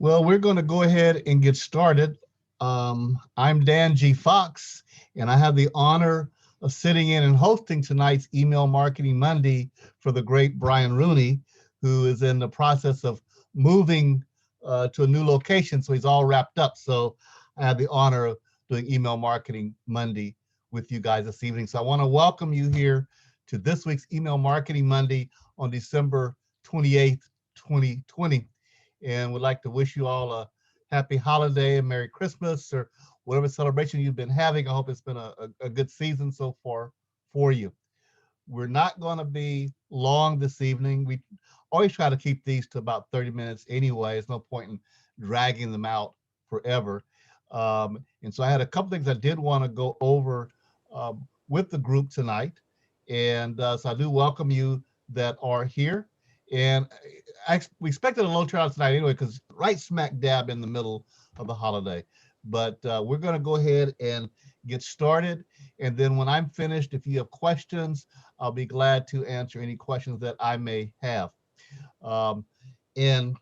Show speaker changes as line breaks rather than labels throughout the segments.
Well, we're going to go ahead and get started. I'm Dan G. Fox, and I have the honor of sitting in and hosting tonight's Email Marketing Monday for the great Brian Rooney, who is in the process of moving to a new location. So he's all wrapped up. So I have the honor of doing Email Marketing Monday with you guys this evening. So I want to welcome you here to this week's Email Marketing Monday on December 28th, 2020. And would like to wish you all a happy holiday and Merry Christmas or whatever celebration you've been having. I hope it's been a good season so far for you. We're not going to be long this evening. We always try to keep these to about 30 minutes anyway. There's no point in dragging them out forever. And so I had a couple things I did want to go over with the group tonight. And so I do welcome you that are here. And we expected a low turnout tonight anyway, because right smack dab in the middle of the holiday. But we're going to go ahead and get started. And then when I'm finished, if you have questions, I'll be glad to answer any questions that I may have. And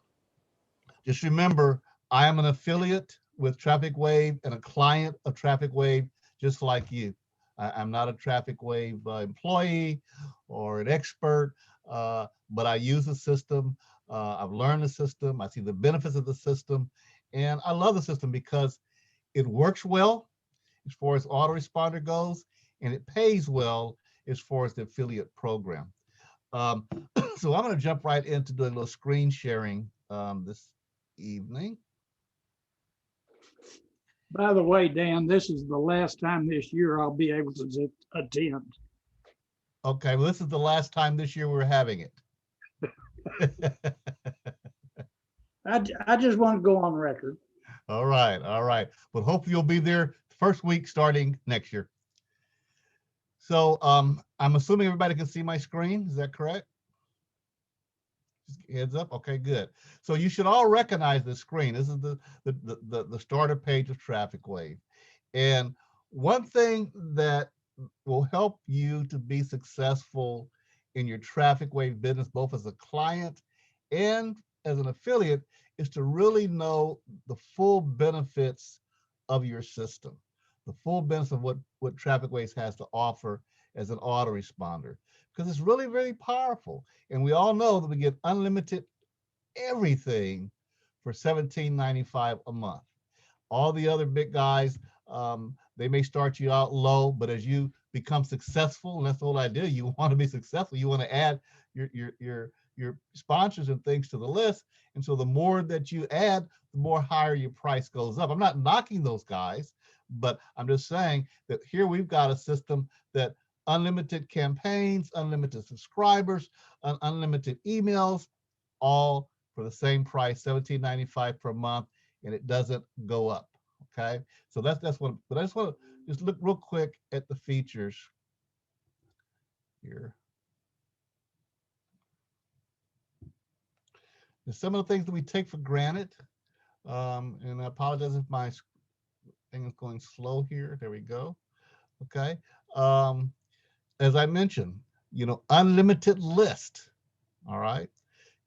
just remember, I am an affiliate with Trafficwave and a client of Trafficwave, just like you. I'm not a Trafficwave employee or an expert, but I use the system. I've learned the system. I see the benefits of the system. And I love the system because it works well as far as autoresponder goes, and it pays well as far as the affiliate program. So I'm going to jump right into doing a little screen sharing this evening.
By the way, Dan, this is the last time this year I'll be able to attend.
Okay, well, this is the last time this year we're having it.
I just want to go on record.
All right, all right. But hopefully you'll be there first week starting next year. So I'm assuming everybody can see my screen. Is that correct? Just heads up. Okay, good. So you should all recognize the screen. This is the starter page of Trafficwave. And one thing that will help you to be successful in your Trafficwave business, both as a client and as an affiliate, is to really know the full benefits of your system, the full benefits of what Trafficwave has to offer as an autoresponder, because it's really, really powerful. And we all know that we get unlimited everything for $17.95 a month. All the other big guys, they may start you out low, but as you become successful, and that's the whole idea, you want to be successful, you want to add your sponsors and things to the list. And so the more that you add, the more higher your price goes up. I'm not knocking those guys, but I'm just saying that here we've got a system that unlimited campaigns, unlimited subscribers, unlimited emails, all for the same price, $17.95 per month, and it doesn't go up. Okay, so that's what. But I just want to just look real quick at the features here. There's some of the things that we take for granted, and I apologize if my thing is going slow here. There we go. Okay. As I mentioned, unlimited list. All right.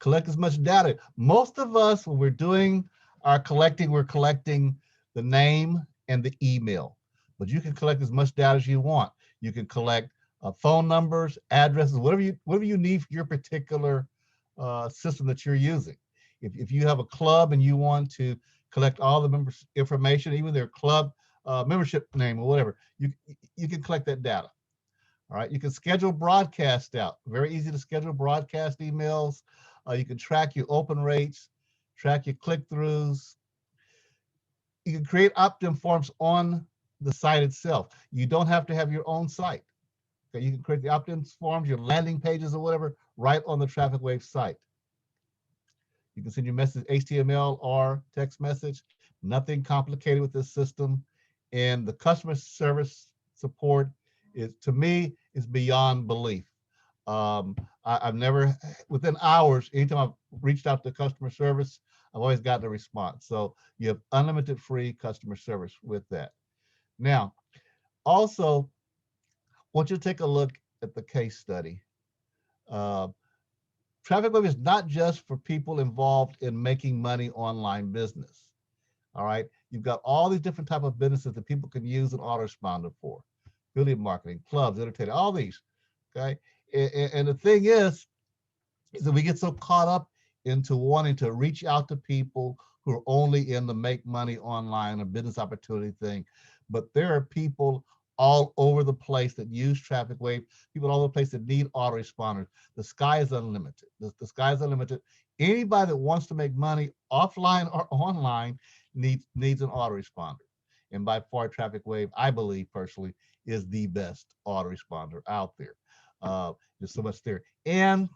Collect as much data. Most of us, when we're doing our collecting, we're collecting the name and the email, but you can collect as much data as you want. You can collect phone numbers, addresses, whatever you need for your particular system that you're using. If you have a club and you want to collect all the members' information, even their club membership name or whatever, you can collect that data. All right, you can schedule broadcast out. Very easy to schedule broadcast emails. You can track your open rates, track your click-throughs. You can create opt-in forms on the site itself. You don't have to have your own site. Okay, you can create the opt-in forms, your landing pages or whatever, right on the Trafficwave site. You can send your message HTML or text message. Nothing complicated with this system. And the customer service support is, to me, is beyond belief. I've never, within hours, anytime I've reached out to customer service, I've always gotten a response. So you have unlimited free customer service with that. Now, also, I want you to take a look at the case study. Trafficwave is not just for people involved in making money online business. All right. You've got all these different type of businesses that people can use an autoresponder for. Affiliate marketing, clubs, entertainment, all these. Okay. And the thing is that we get so caught up into wanting to reach out to people who are only in the make money online or business opportunity thing. But there are people all over the place that use Trafficwave, people all over the place that need autoresponders. The sky is unlimited. The sky is unlimited. Anybody that wants to make money offline or online needs an autoresponder. And by far, Trafficwave, I believe personally, is the best autoresponder out there. There's so much there. And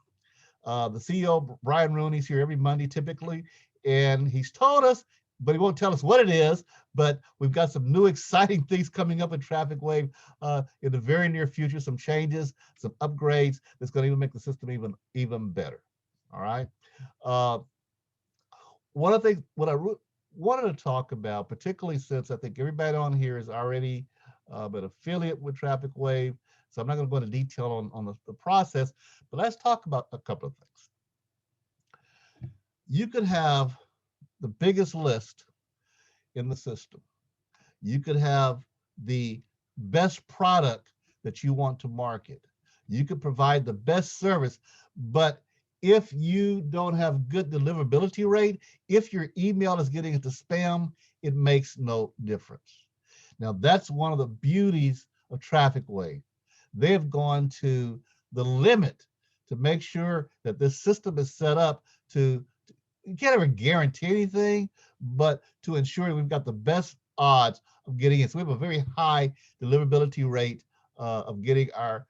the CEO, Brian Rooney's here every Monday typically, and he's told us, but he won't tell us what it is, but we've got some new exciting things coming up in Trafficwave in the very near future, some changes, some upgrades that's going to even make the system even better. All right. One of the things, what I wanted to talk about, particularly since I think everybody on here is already an affiliate with Trafficwave, so I'm not going to go into detail on the process, but let's talk about a couple of things. You could have the biggest list in the system. You could have the best product that you want to market. You could provide the best service, but if you don't have good deliverability rate, if your email is getting into spam, it makes no difference. Now, that's one of the beauties of Trafficwave. They have gone to the limit to make sure that this system is set up to, you can't ever guarantee anything, but to ensure we've got the best odds of getting it. So we have a very high deliverability rate of getting our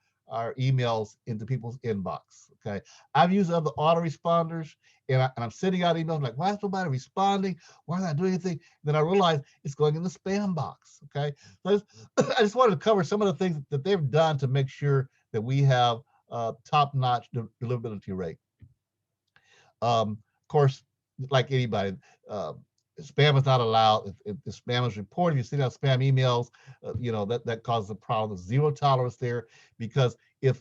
emails into people's inbox. Okay, I've used other autoresponders, and I'm sending out emails like, why is nobody responding? Why are they not doing anything? Then I realize it's going in the spam box. Okay, so I just wanted to cover some of the things that they've done to make sure that we have top-notch deliverability rate. Of course, like anybody, spam is not allowed. If spam is reported, if you send out spam emails, that causes a problem. There's zero tolerance there, because if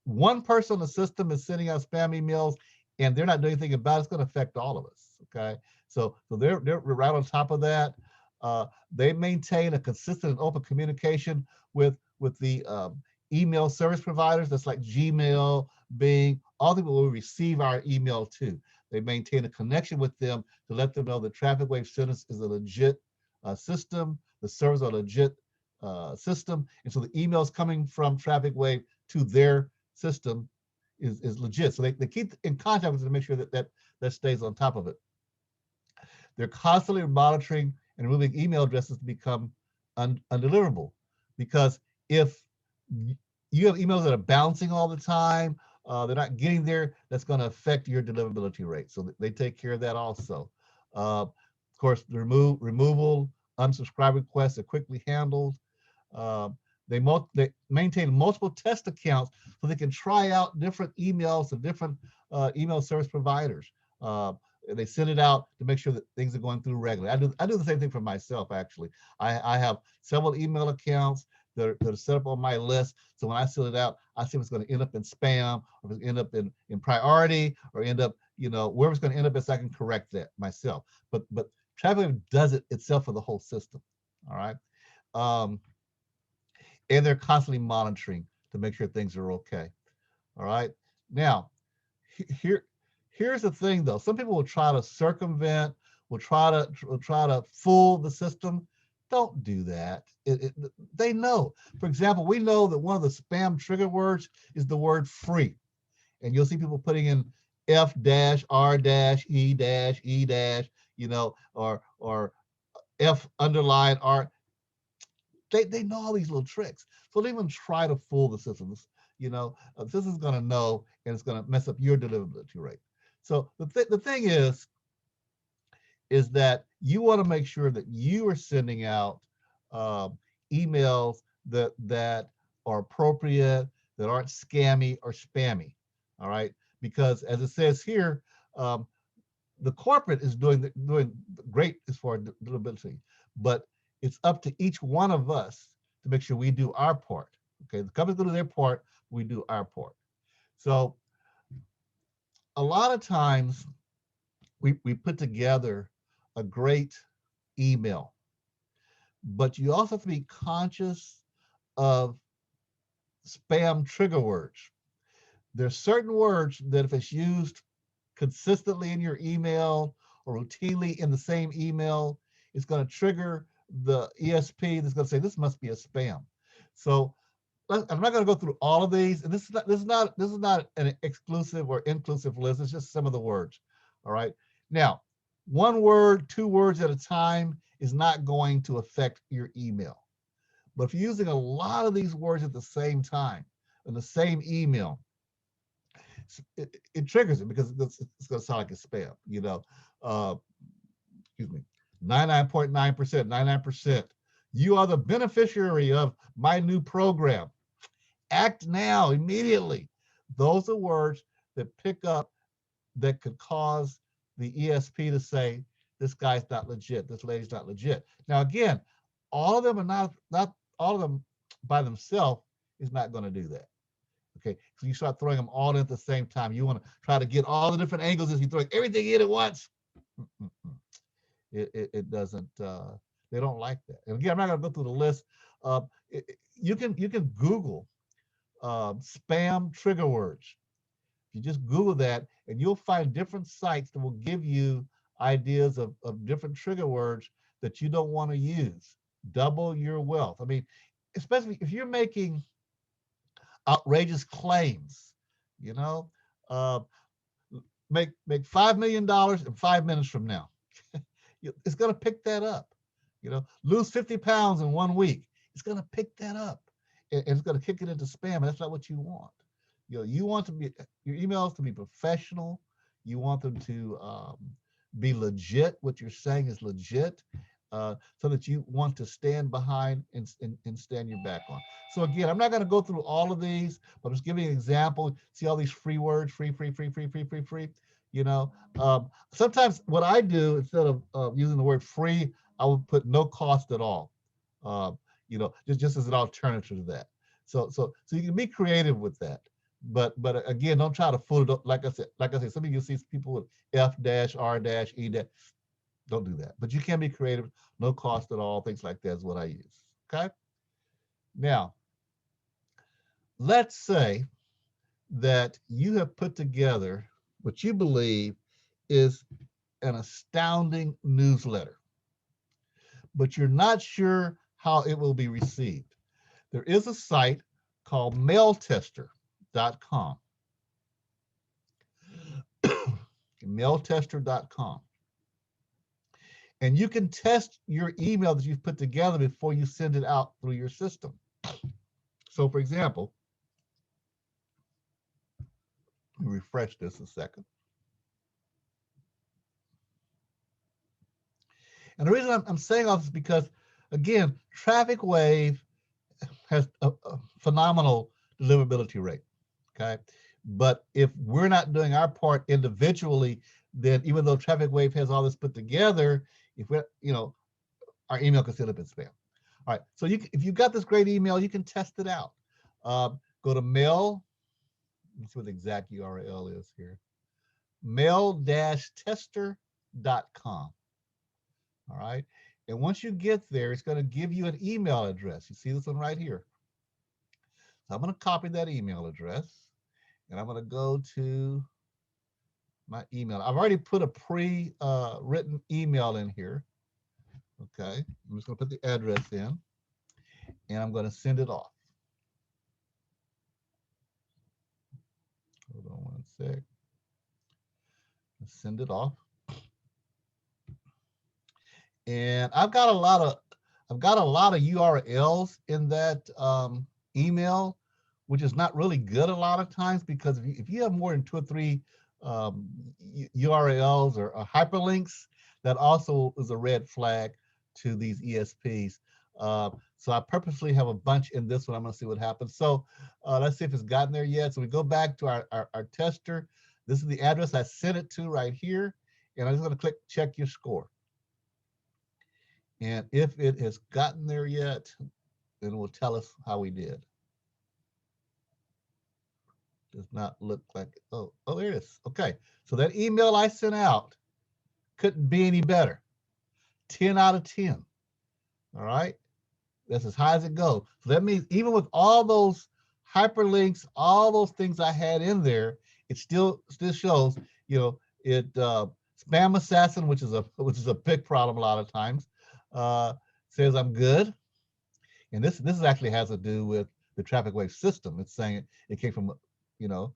one person on the system is sending out spam emails and they're not doing anything about it, it's going to affect all of us. Okay, so they're right on top of that. They maintain a consistent and open communication with the email service providers. That's like Gmail, Bing, all the people will receive our email too. They maintain a connection with them to let them know that Trafficwave Sentence is a legit system. The servers are a legit system, and so the emails coming from Trafficwave to their system is legit. So they keep in contact with them to make sure that stays on top of it. They're constantly monitoring and removing email addresses to become undeliverable, because if you have emails that are bouncing all the time, they're not getting there, that's going to affect your deliverability rate. So they take care of that also. Of course, the removal, unsubscribe requests are quickly handled. They maintain multiple test accounts so they can try out different emails to different email service providers. They send it out to make sure that things are going through regularly. I do the same thing for myself, actually. I have several email accounts that are set up on my list. So when I send it out, I see if it's going to end up in spam, or if it's end up in priority, or end up, wherever it's going to end up, so I can correct that myself. But Trafficwave does it itself for the whole system. All right. And they're constantly monitoring to make sure things are okay. All right. Now, here's the thing, though. Some people will try to circumvent, will try to fool the system. Don't do that. They know. For example, we know that one of the spam trigger words is the word free, and you'll see people putting in F-R-E-E-, or F_R. They know all these little tricks, so they even try to fool the system. The system's going to know, and it's going to mess up your deliverability rate. So the thing is that you want to make sure that you are sending out emails that are appropriate, that aren't scammy or spammy. All right, because as it says here, the corporate is doing great as far as deliverability, but it's up to each one of us to make sure we do our part. Okay, the company's going to do their part, we do our part. So a lot of times we put together a great email, but you also have to be conscious of spam trigger words. There's certain words that if it's used consistently in your email or routinely in the same email, it's going to trigger the ESP that's going to say this must be a spam. So I'm not going to go through all of these, and this is not an exclusive or inclusive list. It's just some of the words. All right. Now, one word, two words at a time is not going to affect your email. But if you're using a lot of these words at the same time in the same email, it triggers it because it's going to sound like a spam. Uh, excuse me, 99.9%, 99%. You are the beneficiary of my new program. Act now, immediately. Those are words that pick up that could cause the ESP to say, this guy's not legit, this lady's not legit. Now, again, all of them are not all of them by themselves is not going to do that. Okay, so you start throwing them all in at the same time. You want to try to get all the different angles as you throw everything in at once. It doesn't. They don't like that. And again, I'm not going to go through the list. You can Google spam trigger words. You just Google that, and you'll find different sites that will give you ideas of different trigger words that you don't want to use. Double your wealth. I mean, especially if you're making outrageous claims, you know, uh, make $5 million in 5 minutes from now. It's going to pick that up. Lose 50 pounds in 1 week. It's going to pick that up, and it's going to kick it into spam. And that's not what you want. You want your emails to be professional. You want them to be legit. What you're saying is legit, so that you want to stand behind and stand your back on. So again, I'm not going to go through all of these, but I'm just giving an example. See all these free words, free. Sometimes what I do, instead of using the word free, I would put no cost at all. Uh, just as an alternative to that. So you can be creative with that. But again, don't try to fool it. Like I said, some of you see people with F dash, R dash, E dash. Don't do that. But you can be creative, no cost at all. Things like that is what I use. Okay. Now, let's say that you have put together what you believe is an astounding newsletter, but you're not sure how it will be received. There is a site called Mailtester.com. Mailtester.com. And you can test your email that you've put together before you send it out through your system. So, for example, let me refresh this a second. And the reason I'm saying all this is because, again, Trafficwave has a phenomenal deliverability rate. Okay. But if we're not doing our part individually, then even though Trafficwave has all this put together, if we're, our email can still have been spam. All right. So if you got this great email, you can test it out. Go to mail. Let's see what the exact URL is here. Mail-tester.com. All right. And once you get there, it's going to give you an email address. You see this one right here. So I'm going to copy that email address, and I'm going to go to my email. I've already put a pre-written email in here. Okay. I'm just going to put the address in, and I'm going to send it off. Hold on one sec. Send it off. And I've got a lot of URLs in that email, which is not really good a lot of times, because if you have more than 2 or 3 URLs or hyperlinks, that also is a red flag to these ESPs. So I purposely have a bunch in this one. I'm going to see what happens. So let's see if it's gotten there yet. So we go back to our tester. This is the address I sent it to right here. And I'm just going to click check your score. And if it has gotten there yet, then it will tell us how we did. Does not look like, oh, there it is. Okay, so that email I sent out couldn't be any better. 10 out of 10. All right, that's as high as it goes. So that means even with all those hyperlinks, all those things I had in there, it still shows, it spam assassin, which is a big problem a lot of times, uh, says I'm good. And this actually has to do with the Trafficwave system. It's saying it came from, you know,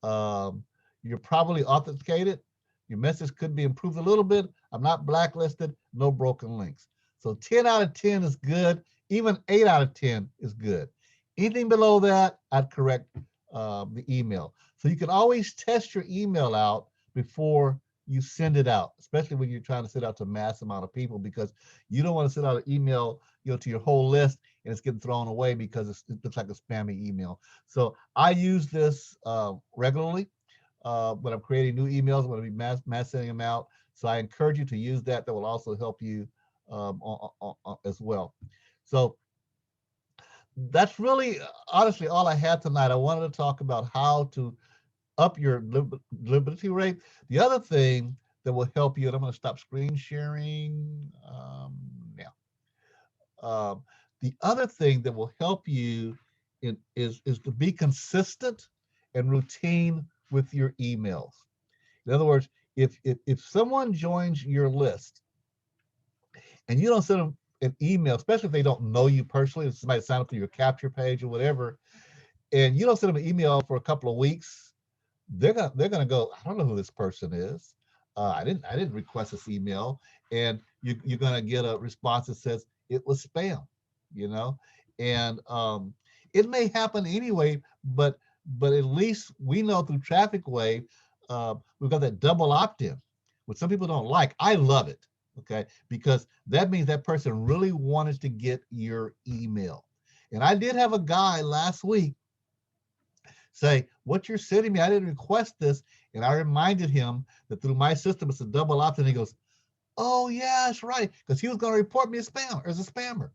um, you're probably authenticated. Your message could be improved a little bit. I'm not blacklisted. No broken links. So 10 out of 10 is good. Even 8 out of 10 is good. Anything below that, I'd correct the email. So you can always test your email out before you send it out, especially when you're trying to send out to a mass amount of people, because you don't want to send out an email, to your whole list and it's getting thrown away because it looks like a spammy email. So I use this regularly when I'm creating new emails, when I'm mass sending them out. So I encourage you to use that. That will also help you as well. So that's really, honestly, all I had tonight. I wanted to talk about how to up your deliverability rate. The other thing that will help you, and I'm going to stop screen sharing now. Um, the other thing that will help you is to be consistent and routine with your emails. In other words, if someone joins your list and you don't send them an email, especially if they don't know you personally, if somebody signed up for your capture page or whatever, and you don't send them an email for a couple of weeks, they're gonna go, I don't know who this person is. I didn't request this email, and you're gonna get a response that says it was spam, you know, and it may happen anyway, but at least we know through Trafficwave, we've got that double opt-in, which some people don't like. I love it, okay, because that means that person really wanted to get your email. And I did have a guy last week say, what you're sending me, I didn't request this. And I reminded him that through my system, it's a double opt-in. He goes, oh, yeah, that's right. Because he was going to report me as a spammer.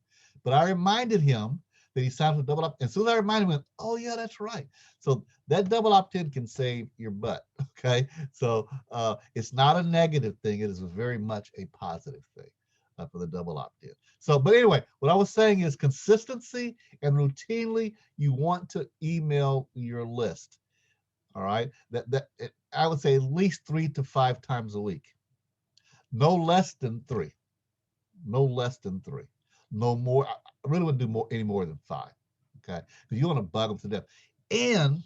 But I reminded him that he signed for double opt-in. As soon as I reminded him, oh, yeah, that's right. So that double opt-in can save your butt. Okay. So it's not a negative thing. It is very much a positive thing for the double opt-in. So, but anyway, what I was saying is consistency and routinely, you want to email your list. All right. I would say at least 3 to 5 times a week. No less than 3. No less than 3. No more. I really wouldn't do any more than 5. Okay. Because you want to bug them to death. And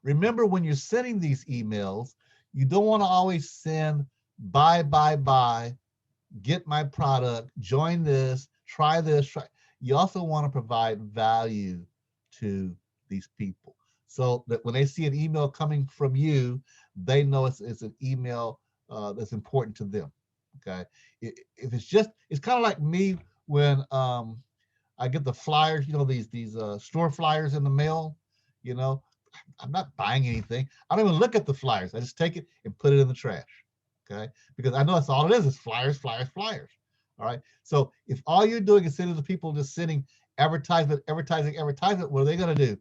remember, when you're sending these emails, you don't want to always send buy, get my product, join this, try this. You also want to provide value to these people so that when they see an email coming from you, they know it's an email that's important to them. Okay. If it's kind of like me when I get the flyers, these store flyers in the mail, you know, I'm not buying anything. I don't even look at the flyers. I just take it and put it in the trash. Okay. Because I know that's all it is flyers, flyers, flyers. All right. So if all you're doing is sending to people just sending advertisement, what are they going to do?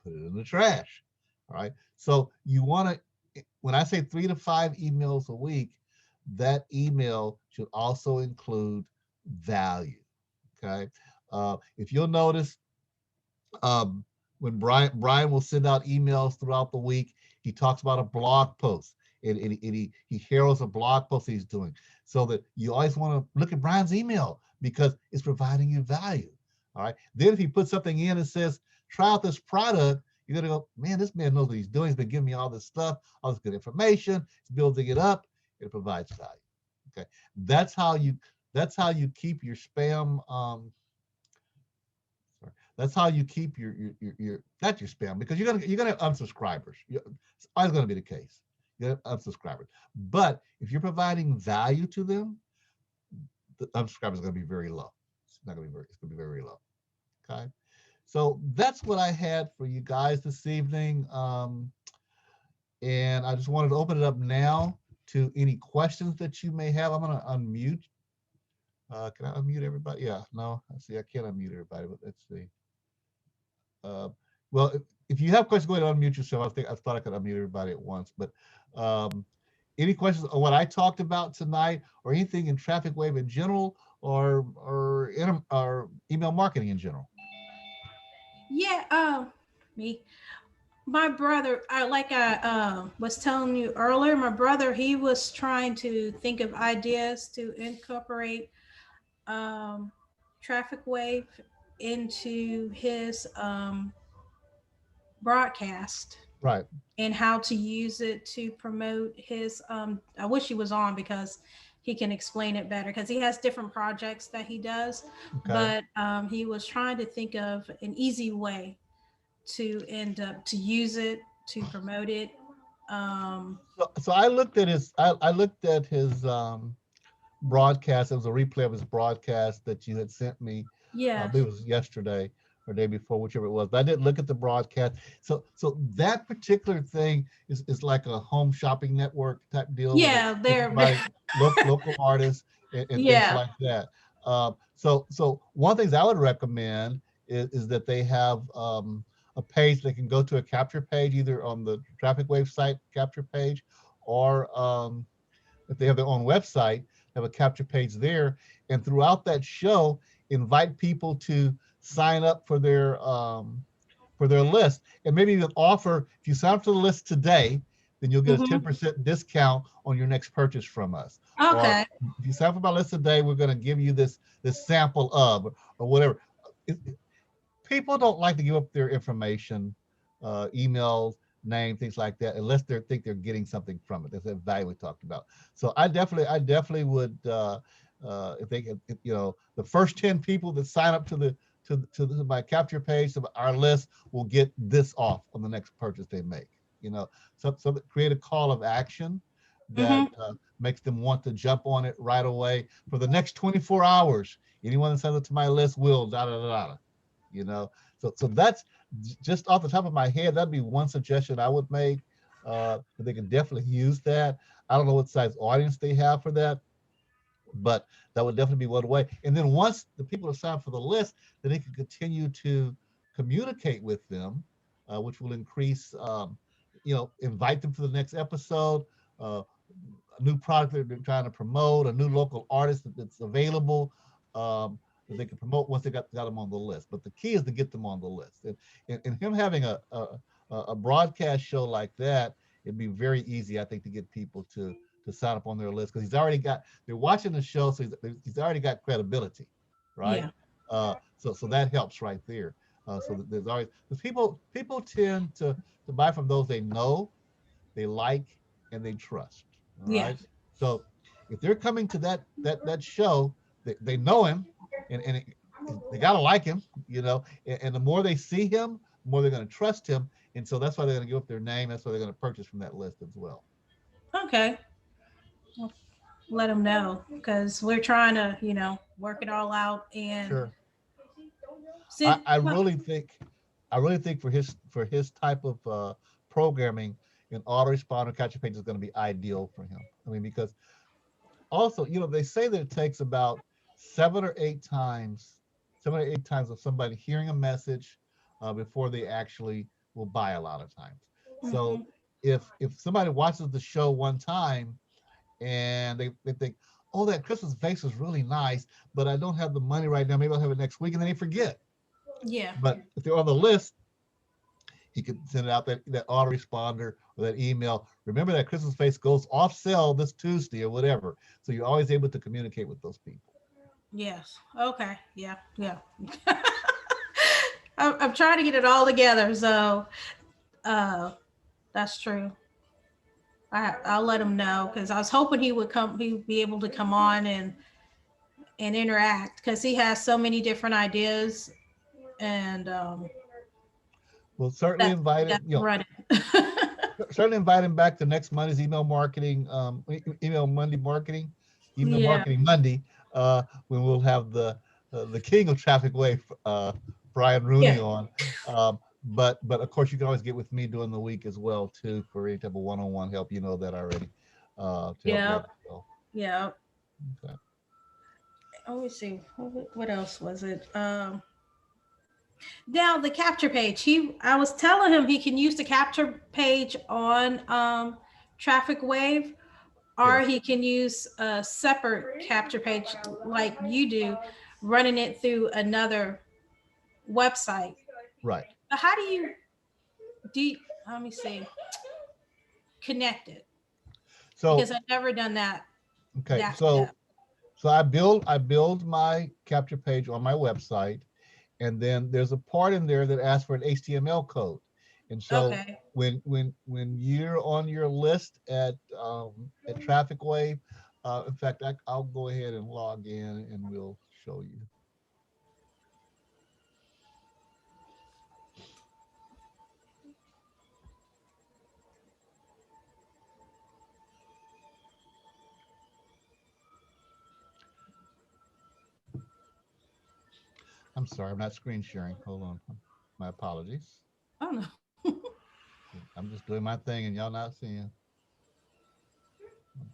Put it in the trash. All right. So you want to, when I say 3 to 5 emails a week, that email should also include value. Okay. If you'll notice, um, when Brian will send out emails throughout the week, he talks about a blog post and he heralds a blog post he's doing, so that you always want to look at Brian's email because it's providing you value. All right. Then if he puts something in and says, try out this product, you're going to go, man, this man knows what he's doing. He's been giving me all this stuff, all this good information. He's building it up. It provides value. Okay. That's how you keep your spam that's how you keep your not your spam, because you're gonna have unsubscribers. It's always gonna be the case. You have unsubscribers. But if you're providing value to them, the unsubscribers are gonna be very low. It's gonna be very low. Okay. So that's what I had for you guys this evening. And I just wanted to open it up now to any questions that you may have. I'm gonna unmute. Can I unmute everybody? Yeah, no, I see I can't unmute everybody, but let's see. Well, if you have questions, go ahead and unmute yourself. I thought I could unmute everybody at once, but um, any questions on what I talked about tonight, or anything in Trafficwave in general, or email marketing in general?
Yeah, me. My brother, I was telling you earlier, my brother, he was trying to think of ideas to incorporate um, traffic wave into his broadcast
Right.
and how to use it to promote his. I wish he was on because he can explain it better because he has different projects that he does,
Okay.
but he was trying to think of an easy way to end up to use it to promote it. Um,
So I looked at I looked at his broadcast. It was a replay of his broadcast that you had sent me. I
yeah,
believe it was yesterday or day before, whichever it was. But I didn't look at the broadcast. So that particular thing is like a home shopping network type deal where
yeah,
they're
they're
providing local artists and things
yeah.
like that. So one of the things I would recommend is that they have a page they can go to, a capture page, either on the Traffic Wave site capture page, or if they have their own website, have a capture page there, and throughout that show, invite people to sign up for their list, and maybe even offer, if you sign up for the list today, then you'll get a
Hmm.
10% discount on your next purchase from us. Or
Okay.
if you sign up for my list today, we're going to give you this sample of, or whatever. People don't like to give up their information, emails, name, things like that, unless they think they're getting something from it. That's that value we talked about. So I definitely would, if they can, if, the first 10 people that sign up to my capture page, to our list, will get this off on the next purchase they make. So create a call of action that
Hmm.
makes them want to jump on it right away. For the next 24 hours, anyone that signs up to my list will da da da da you know so that's just off the top of my head. That'd be one suggestion I would make. They can definitely use that. I don't know what size audience they have for that, but that would definitely be one way. And then once the people are signed for the list, then they can continue to communicate with them, which will increase, invite them to the next episode, uh, a new product that they're trying to promote, a new local artist that's available, that they can promote once they got them on the list. But the key is to get them on the list. And him having a broadcast show like that, it'd be very easy, I think, to get people to sign up on their list, because they're watching the show, so he's already got credibility, right?
Yeah.
So that helps right there. So there's always, because people tend to buy from those they know, they like, and they trust. All
Yeah.
right. So if they're coming to that show, they know him, and they gotta like him, and the more they see him, the more they're gonna trust him, and so that's why they're gonna give up their name. That's why they're gonna purchase from that list as well.
Okay. Well, let them know because we're trying to, work it all out and
Sure. I,
send.
I
Well,
really think I really think for his type of programming, an autoresponder capture page is going to be ideal for him. I mean, because also, they say that it takes about seven or eight times, 7 or 8 times of somebody hearing a message before they actually will buy a lot of times. So
mhm.
if somebody watches the show one time and they think, oh, that Christmas vase is really nice, but I don't have the money right now. Maybe I'll have it next week, and then they forget.
Yeah.
But if they're on the list, he could send out that autoresponder or that email. Remember that Christmas face goes off sale this Tuesday or whatever. So you're always able to communicate with those people.
Yes. Okay. Yeah. Yeah. I'm trying to get it all together. So, uh, that's true. I'll let him know because I was hoping he would come. He'd be able to come on and interact because he has so many different ideas and
We'll certainly
that's
invite
got
it.
running.
Certainly invite him back to next Monday's email marketing, email Monday marketing, email
Yeah.
marketing Monday, when we'll have the king of traffic wave, Brian Rooney
Yeah.
on. But of course you can always get with me during the week as well too, for any type of one-on-one help. You know that already, to help there
Yeah.
as well.
Yeah.
Okay.
Let me see. What else was it? Now the capture page. I was telling him he can use the capture page on Trafficwave, or
Yes.
he can use a separate capture page like you do, running it through another website.
Right.
But how let me see, connect it?
So,
Because I've never done that.
okay.
That
So,
step.
I build my capture page on my website, and then there's a part in there that asks for an HTML code. And so
Okay.
when you're on your list at Trafficwave, in fact, I'll go ahead and log in and we'll show you. I'm sorry, I'm not screen sharing. Hold on. My apologies.
Oh no.
I'm just doing my thing and y'all not seeing.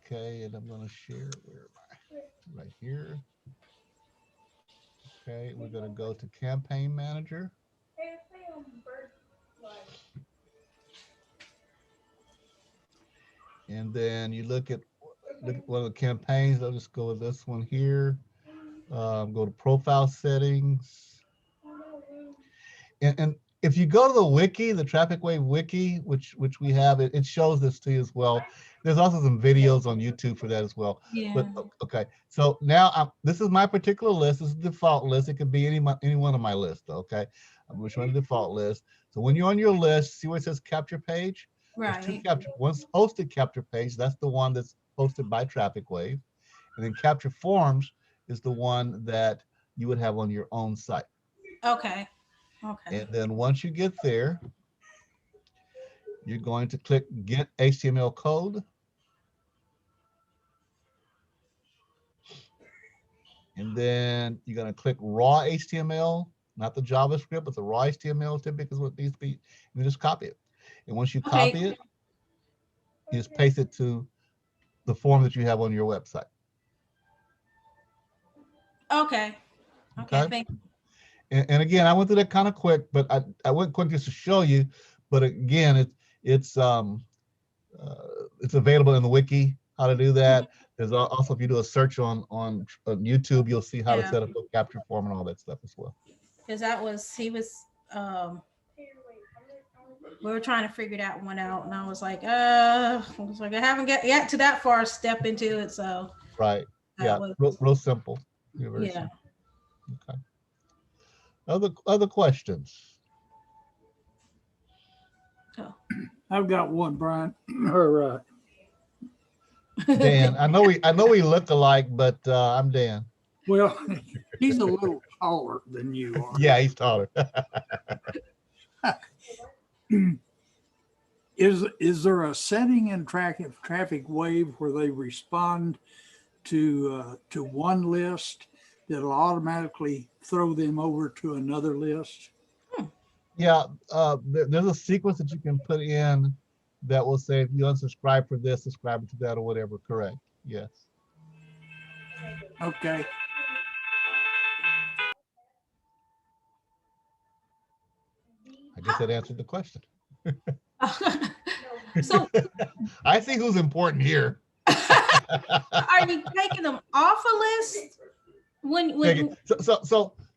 Okay, and I'm going to share. Where am I? Right here. Okay, we're going to go to Campaign Manager. And then you look at one of the campaigns. I'll just go with this one here. Go to Profile Settings. And if you go to the wiki, the Trafficwave wiki, which we have, it shows this to you as well. There's also some videos on YouTube for that as well.
Yeah.
But okay, so now this is my particular list. This is the default list. It could be any one of my lists. Okay, I'm showing the default list. So when you're on your list, see where it says capture page? There's two
Right.
capture. One's hosted capture page. That's the one that's hosted by Trafficwave, and then capture forms is the one that you would have on your own site.
Okay. Okay.
And then once you get there, you're going to click Get HTML Code. And then you're going to click Raw HTML, not the JavaScript, but the raw HTML typically is what needs to be. You just copy it. And once you copy it, you just paste it to the form that you have on your website.
Okay. Okay. Thank you.
And again, I went through that kind of quick, but I went quick just to show you. But again, it's available in the wiki how to do that. There's also, if you do a search on YouTube, you'll see how to set up a capture form and all that stuff as well.
Because we were trying to figure that one out, and I was like, I haven't get to that far step into it, so.
Right. Yeah. Real simple. Very
yeah.
simple. Okay. Other questions?
Oh. I've got one, Brian. Or
Dan. I know we look alike, but I'm Dan.
Well, he's a little taller than you are.
Yeah, he's taller.
Is there a setting in Trafficwave where they respond to one list that'll automatically throw them over to another list?
Yeah, there's a sequence that you can put in that will say if you unsubscribe for this, subscribe to that or whatever. Correct. Yes.
Okay.
I guess that answered the question.
So
I see who's important here.
are you taking them off a list?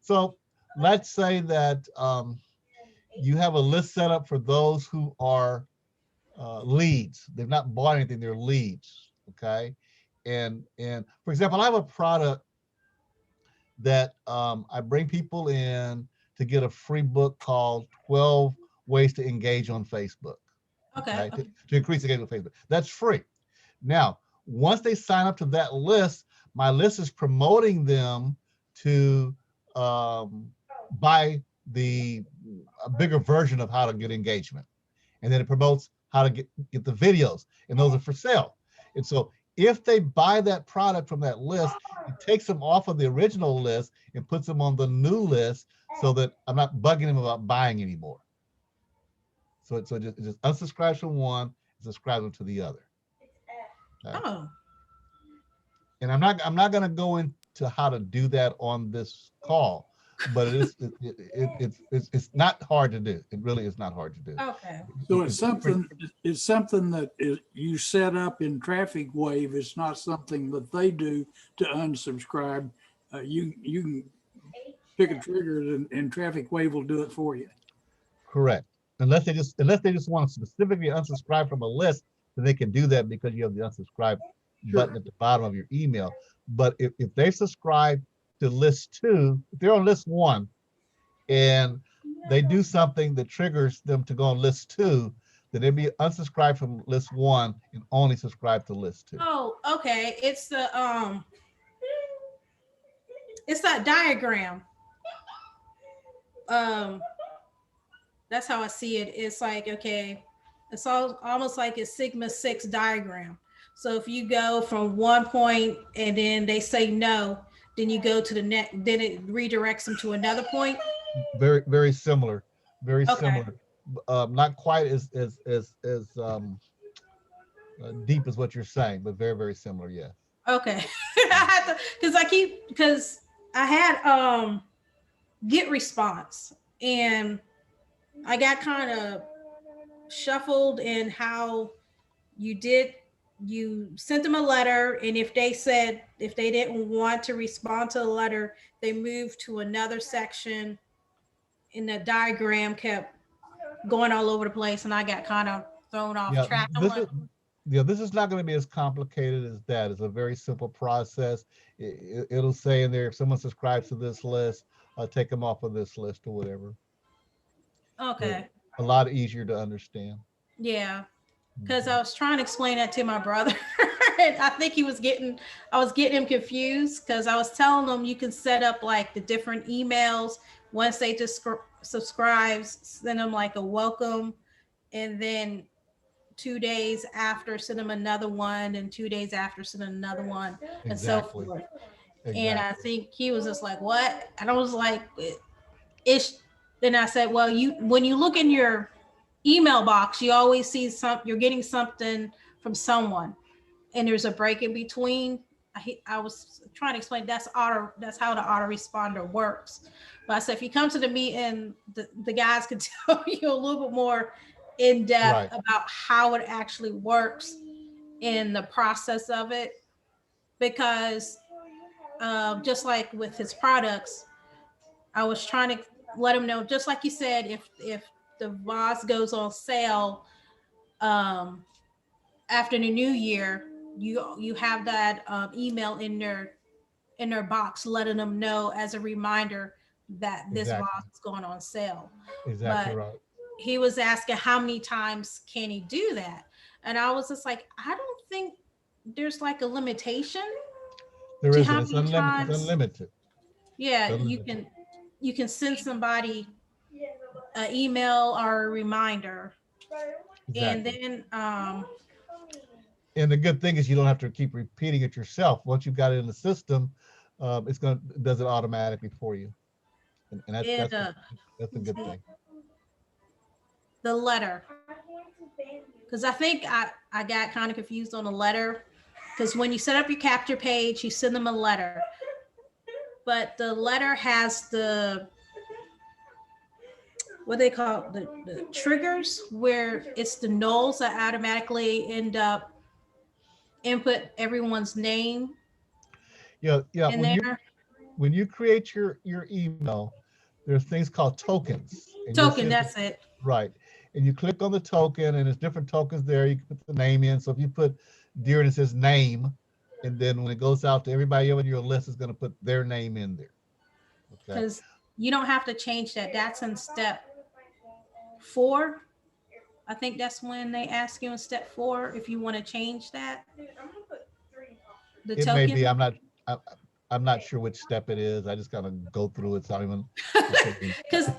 So let's say that you have a list set up for those who are leads. They've not bought anything, they're leads. Okay. And for example, I have a product that I bring people in to get a free book called 12 Ways to Engage on Facebook.
Okay.
To increase engagement on Facebook. That's free. Now, once they sign up to that list, my list is promoting them to buy a bigger version of how to get engagement. And then it promotes how to get the videos, and those are for sale. And so if they buy that product from that list, it takes them off of the original list and puts them on the new list so that I'm not bugging them about buying anymore. So it just unsubscribes from one, subscribes them to the other. Okay.
Oh.
And I'm not going to go into how to do that on this call, but it's not hard to do. It really is not hard to do.
Okay.
So it's something that you set up in Trafficwave. It's not something that they do to unsubscribe. You can pick a trigger and Trafficwave will do it for you.
Correct. Unless they just want to specifically unsubscribe from a list, then they can do that because you have the unsubscribe button at the bottom of your email. But if they subscribe to list 2, if they're on list 1 and they do something that triggers them to go on list 2, then they'd be unsubscribed from list 1 and only subscribe to list 2.
Oh, okay. It's that diagram. That's how I see it. It's like, okay, it's almost like a Sigma 6 diagram. So if you go from one point and then they say no, then you go to the next, then it redirects them to another point.
Very, very similar. Very
Okay.
similar. Not quite as deep as what you're saying, but very, very similar. Yeah.
Okay. I had to, because I had get response and I got kind of shuffled in how you sent them a letter, and if they didn't want to respond to the letter, they moved to another section, and the diagram kept going all over the place, and I got kind of thrown off track.
This is not going to be as complicated as that. It's a very simple process. It'll say in there, if someone subscribes to this list, take them off of this list or whatever.
Okay.
A lot easier to understand.
Yeah, because I was trying to explain that to my brother, and I think I was getting him confused because I was telling him you can set up like the different emails. Once they just subscribe, send them like a welcome, and then 2 days after send them another one, and 2 days after send them another one, and so forth. Exactly. And I think he was just like, what? And I was like, then I said, well, when you look in your email box, you always see you're getting something from someone, and there's a break in between. I was trying to explain that's how the autoresponder works. But I said, if you come to the meeting, the guys can tell you a little bit more in depth about how it actually works in the process of it, because just like with his products, I was trying to let him know, just like you said, if the vase goes on sale after the new year, you have that email in their box letting them know as a reminder that this vase is going on sale.
Exactly. But right.
He was asking how many times can he do that, and I was just like, I don't think there's like a limitation.
There isn't. It's unlimited.
Yeah, unlimited. You can send somebody an email or a reminder. Exactly. And then
and the good thing is you don't have to keep repeating it yourself. Once you've got it in the system, does it automatically for you. And that's a good thing.
The letter. Because I think I got kind of confused on the letter. Because when you set up your capture page, you send them a letter. But the letter has what they call the triggers, where it's the nulls that automatically end up input everyone's name.
Yeah. When you create your email, there's things called tokens.
Token, that's it.
Right. And you click on the token, and there's different tokens there. You can put the name in. So if you put dear and it says name, and then when it goes out to everybody on your list, is going to put their name in there.
Because you don't have to change that. That's in step 4. I think that's when they ask you in step 4 if you want to change that.
The token. May be. I'm not sure which step it is. I just gotta go through it. So I don't even.
Because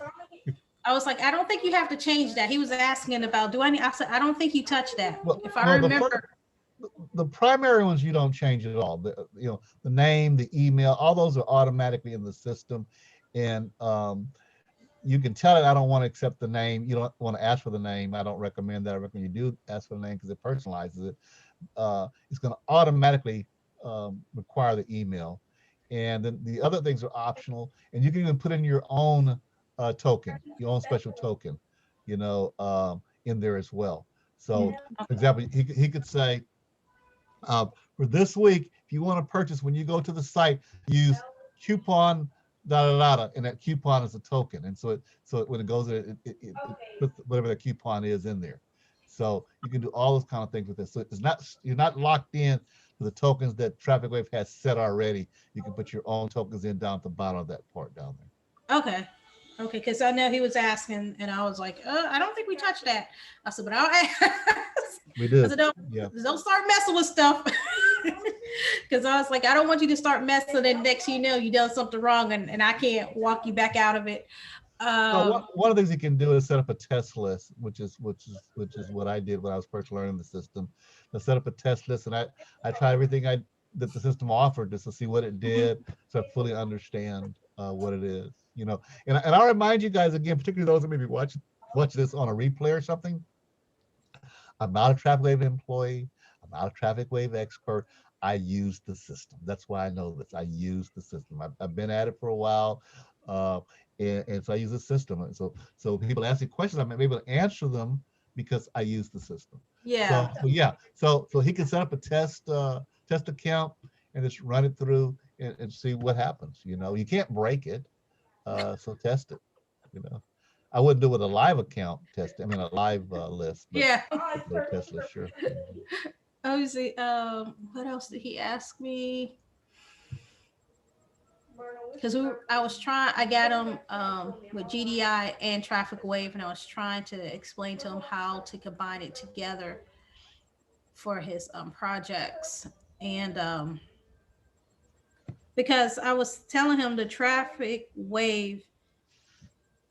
I was like, I don't think you have to change that. He was asking about, I said, I don't think you touched that. Well, if I remember.
The primary ones you don't change at all. The name, the email, all those are automatically in the system, and you can tell it I don't want to accept the name. You don't want to ask for the name. I don't recommend that. I recommend you do ask for the name because it personalizes it. It's going to automatically require the email, And then the other things are optional, and you can even put in your own token, your own special token, in there as well. So, for example, he could say, for this week, if you want to purchase, when you go to the site, use coupon da da da, and that coupon is a token, and when it goes there, it puts whatever the coupon is in there. So you can do all those kind of things with this. So you're not locked in to the tokens that Trafficwave has set already. You can put your own tokens in down at the bottom of that part down there.
Okay. Okay, because I know he was asking, and I was like, I don't think we touched that. I said, but I'll ask.
We did.
I said, don't start messing with stuff. Because I was like, I don't want you to start messing, and next you know, you done something wrong, and I can't walk you back out of it.
So one of the things you can do is set up a test list, which is what I did when I was first learning the system. I set up a test list, and I tried everything that the system offered just to see what it did, so I fully understand what it is. And I'll remind you guys again, particularly those that maybe watch this on a replay or something. I'm not a Trafficwave employee. I'm not a Trafficwave expert. I use the system. That's why I know this. I use the system. I've been at it for a while, and so I use the system. And so people ask me questions, I'm able to answer them because I use the system.
Yeah.
So he can set up a test account and just run it through and see what happens. You can't break it, so test it. I wouldn't do it with a live account test. I mean, a live list. But
Yeah.
a test list, sure.
Obviously, what else did he ask me? Because I got him with GDI and Trafficwave, and I was trying to explain to him how to combine it together for his projects. And because I was telling him the Trafficwave,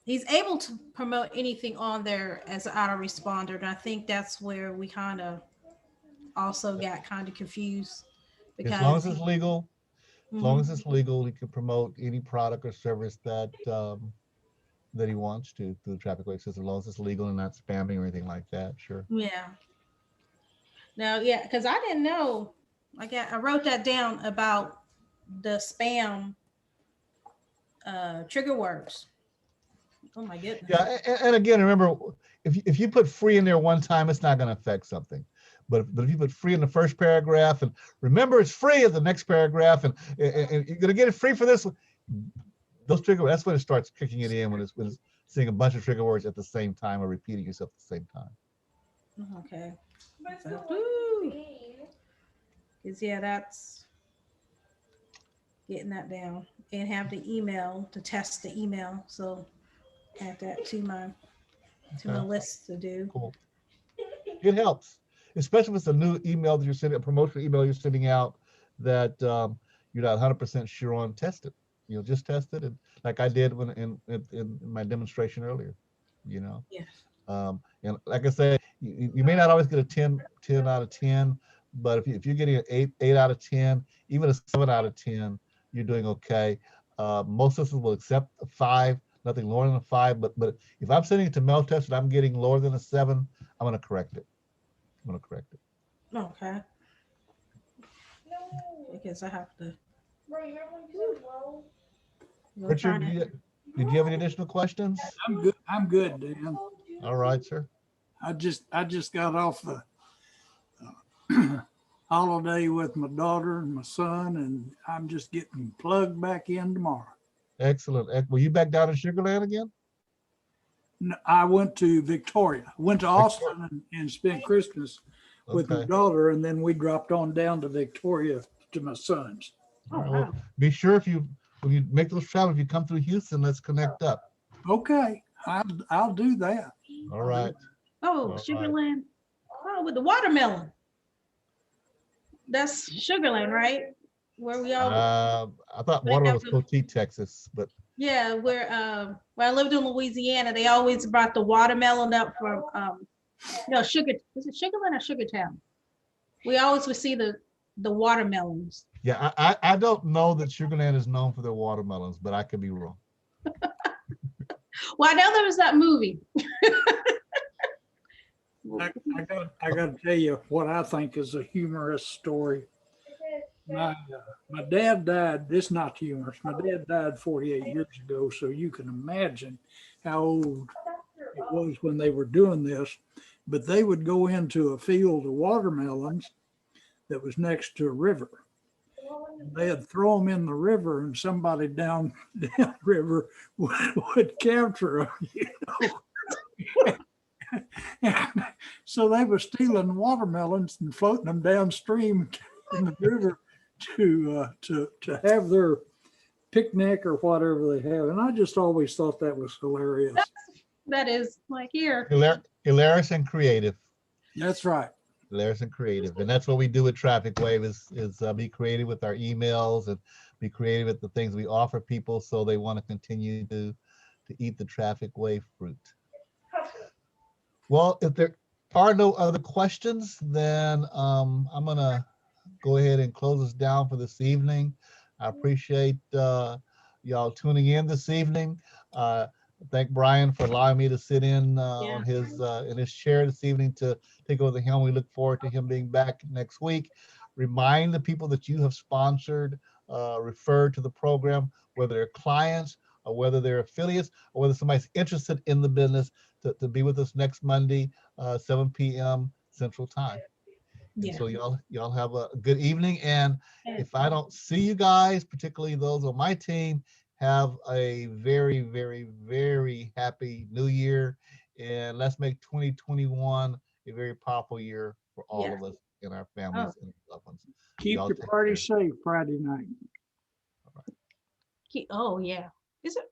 he's able to promote anything on there as an autoresponder, and I think that's where we kind of also got kind of confused. Because
as long as it's legal, he can promote any product or service that he wants to through the Trafficwave system, as long as it's legal and not spamming or anything like that. Sure.
Yeah. Now, yeah, because I didn't know. I wrote that down about the spam trigger words. Oh my goodness.
Yeah, and again, remember, if you put free in there one time, it's not going to affect something. But if you put free in the first paragraph, and remember it's free at the next paragraph, and you're going to get it free for this one, those trigger, that's when it starts kicking it in, when it's seeing a bunch of trigger words at the same time or repeating yourself at the same time.
Okay. Because that's getting that down, and have the email to test the email. So add that to my list to do.
Cool. It helps, especially if it's a new email that you're sending, a promotional email you're sending out that you're not 100% sure on. Test it. Just test it, and like I did when in my demonstration earlier.
Yeah.
And like I said, you may not always get a 10 out of 10, but if you're getting an 8 out of 10, even a 7 out of 10, you're doing okay. Most systems will accept a 5, nothing lower than a 5. But if I'm sending it to Mailtester and I'm getting lower than a 7, I'm going to correct it.
Okay. Because I have to.
Richard, did you have any additional questions?
I'm good, Dan.
All right, sir.
I just got off the holiday with my daughter and my son, and I'm just getting plugged back in tomorrow.
Excellent. Were you back down in Sugar Land again?
No, I went to Victoria. Went to Austin and spent Christmas with my daughter, and then we dropped on down to Victoria to my sons.
Oh, wow.
Well, be sure when you make those travels, if you come through Houston, let's connect up.
Okay, I'll do that.
All right.
Oh, Sugarland. Oh, with the watermelon. That's Sugarland, right? Where we all.
I thought watermelon was Coteau, Texas, but.
Yeah, where I lived in Louisiana, they always brought the watermelon up from Sugar. Is it Sugarland or Sugartown? We always would see the watermelons.
Yeah, I don't know that Sugar Land is known for their watermelons, but I could be wrong.
Well, I know there was that movie.
I got to tell you what I think is a humorous story. My dad died, this is not humorous, my dad died 48 years ago, so you can imagine how old it was when they were doing this. But they would go into a field of watermelons that was next to a river. They'd throw them in the river, and somebody down river would capture them, you know. And so they were stealing watermelons and floating them downstream in the river to have their picnic or whatever they have. And I just always thought that was hilarious.
That is like here.
Hilarious and creative.
That's right.
Hilarious and creative. And that's what we do with Trafficwave is be creative with our emails and be creative with the things we offer people so they want to continue to eat the Trafficwave fruit. Well, if there are no other questions, then I'm going to go ahead and close us down for this evening. I appreciate y'all tuning in this evening. Thank Brian for allowing me to sit in on in his chair this evening to take over the helm. We look forward to him being back next week. Remind the people that you have sponsored, referred to the program, whether they're clients or whether they're affiliates or whether somebody's interested in the business, to be with us next Monday, 7 p.m. Central Time.
Yeah.
So y'all have a good evening. And if I don't see you guys, particularly those on my team, have a very, very, very happy new year. And let's make 2021 a very powerful year for all of us and our families and loved ones.
Keep
Y'all
your
take
party
care.
safe Friday night.
Oh yeah. Is it?